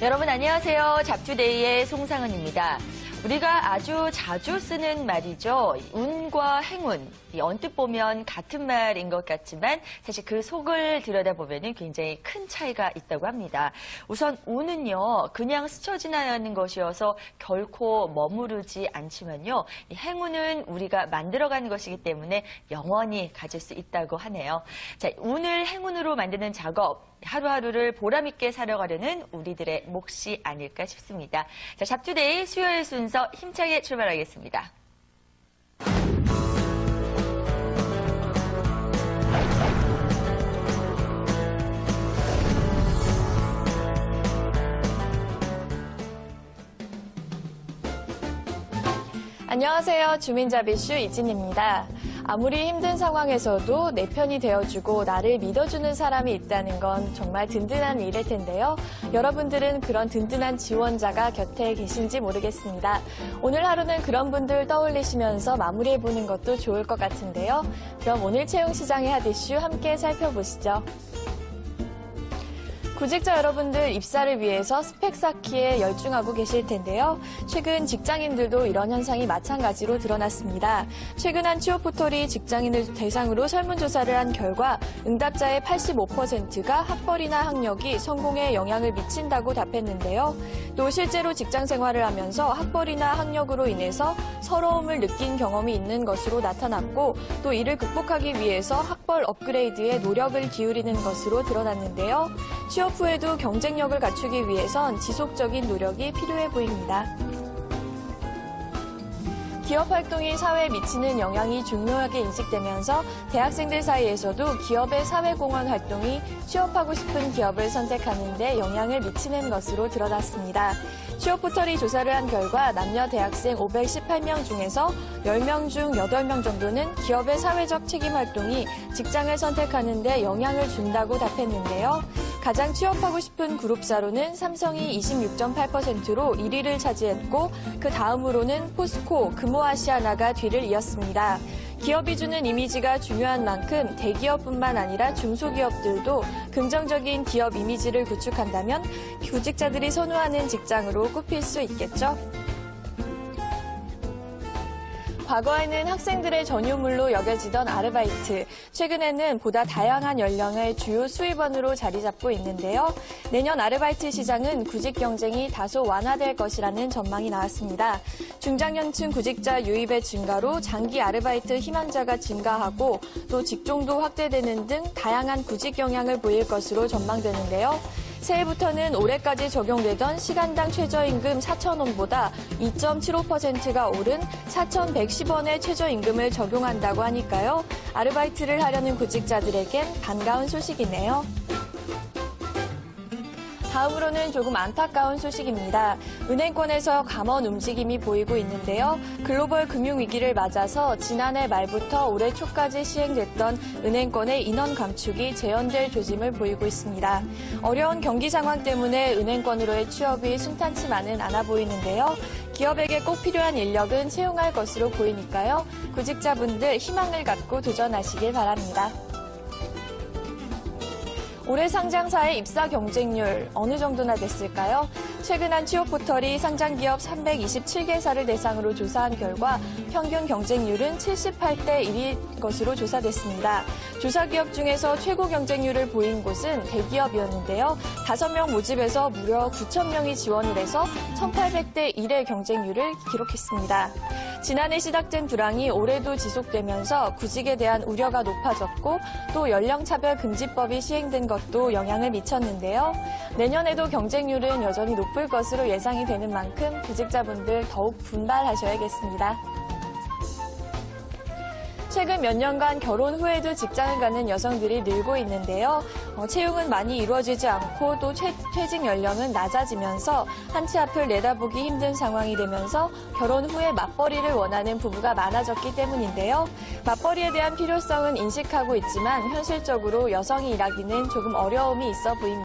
여러분 안녕하세요. 잡투데이의 송상은입니다. 우리가 아주 자주 쓰는 말이죠. 운과 행운. 언뜻 보면 같은 말인 것 같지만 사실 그 속을 들여다보면 굉장히 큰 차이가 있다고 합니다. 우선 운은요. 그냥 스쳐 지나가는 것이어서 결코 머무르지 않지만요. 이 행운은 우리가 만들어가는 것이기 때문에 영원히 가질 수 있다고 하네요. 자, 운을 행운으로 만드는 작업. 하루하루를 보람있게 살아가려는 우리들의 몫이 아닐까 싶습니다. 자, 잡투데이 수요일 순서 힘차게 출발하겠습니다. 안녕하세요. 주민자비슈 이진입니다. 아무리 힘든 상황에서도 내 편이 되어주고 나를 믿어주는 사람이 있다는 건 정말 든든한 일일 텐데요. 여러분들은 그런 든든한 지원자가 곁에 계신지 모르겠습니다. 오늘 하루는 그런 분들 떠올리시면서 마무리해보는 것도 좋을 것 같은데요. 그럼 오늘 채용시장의 핫 이슈 함께 살펴보시죠. 구직자 여러분들 입사를 위해서 스펙 쌓기에 열중하고 계실 텐데요. 최근 직장인들도 이런 현상이 마찬가지로 드러났습니다. 최근 한 취업 포털이 직장인을 대상으로 설문조사를 한 결과 응답자의 85%가 학벌이나 학력이 성공에 영향을 미친다고 답했는데요. 또 실제로 직장 생활을 하면서 학벌이나 학력으로 인해서 서러움을 느낀 경험이 있는 것으로 나타났고 또 이를 극복하기 위해서 학벌 업그레이드에 노력을 기울이는 것으로 드러났는데요. 취업 후에도 경쟁력을 갖추기 위해선 지속적인 노력이 필요해 보입니다. 기업 활동이 사회에 미치는 영향이 중요하게 인식되면서 대학생들 사이에서도 기업의 사회공헌 활동이 취업하고 싶은 기업을 선택하는 데 영향을 미치는 것으로 드러났습니다. 취업 포털이 조사를 한 결과 남녀 대학생 518명 중에서 10명 중 8명 정도는 기업의 사회적 책임 활동이 직장을 선택하는 데 영향을 준다고 답했는데요. 가장 취업하고 싶은 그룹사로는 삼성이 26.8%로 1위를 차지했고 그 다음으로는 포스코, 금호아시아나가 뒤를 이었습니다. 기업이 주는 이미지가 중요한 만큼 대기업뿐만 아니라 중소기업들도 긍정적인 기업 이미지를 구축한다면 구직자들이 선호하는 직장으로 꼽힐 수 있겠죠. 과거에는 학생들의 전유물로 여겨지던 아르바이트, 최근에는 보다 다양한 연령의 주요 수입원으로 자리 잡고 있는데요. 내년 아르바이트 시장은 구직 경쟁이 다소 완화될 것이라는 전망이 나왔습니다. 중장년층 구직자 유입의 증가로 장기 아르바이트 희망자가 증가하고 또 직종도 확대되는 등 다양한 구직 영향을 보일 것으로 전망되는데요. 새해부터는 올해까지 적용되던 시간당 최저임금 4,000원보다 2.75%가 오른 4,110원의 최저임금을 적용한다고 하니까요. 아르바이트를 하려는 구직자들에겐 반가운 소식이네요. 다음으로는 조금 안타까운 소식입니다. 은행권에서 감원 움직임이 보이고 있는데요. 글로벌 금융위기를 맞아서 지난해 말부터 올해 초까지 시행됐던 은행권의 인원 감축이 재연될 조짐을 보이고 있습니다. 어려운 경기 상황 때문에 은행권으로의 취업이 순탄치만은 않아 보이는데요. 기업에게 꼭 필요한 인력은 채용할 것으로 보이니까요. 구직자분들 희망을 갖고 도전하시길 바랍니다. 올해 상장사의 입사 경쟁률 어느 정도나 됐을까요? 최근 한 취업 포털이 상장기업 327개사를 대상으로 조사한 결과 평균 경쟁률은 78대 1인 것으로 조사됐습니다. 조사 기업 중에서 최고 경쟁률을 보인 곳은 대기업이었는데요. 5명 모집에서 무려 9,000명이 지원을 해서 1,800대 1의 경쟁률을 기록했습니다. 지난해 시작된 불황이 올해도 지속되면서 구직에 대한 우려가 높아졌고 또 연령차별 금지법이 시행된 것도 영향을 미쳤는데요. 내년에도 경쟁률은 여전히 높을 것으로 예상이 되는 만큼 구직자분들 더욱 분발하셔야겠습니다. 최근 몇 년간 결혼 후에도 직장을 가는 여성들이 늘고 있는데요. 채용은 많이 이루어지지 않고 또 퇴직 연령은 낮아지면서 한 치 앞을 내다보기 힘든 상황이 되면서 결혼 후에 맞벌이를 원하는 부부가 많아졌기 때문인데요. 맞벌이에 대한 필요성은 인식하고 있지만 현실적으로 여성이 일하기는 조금 어려움이 있어 보입니다.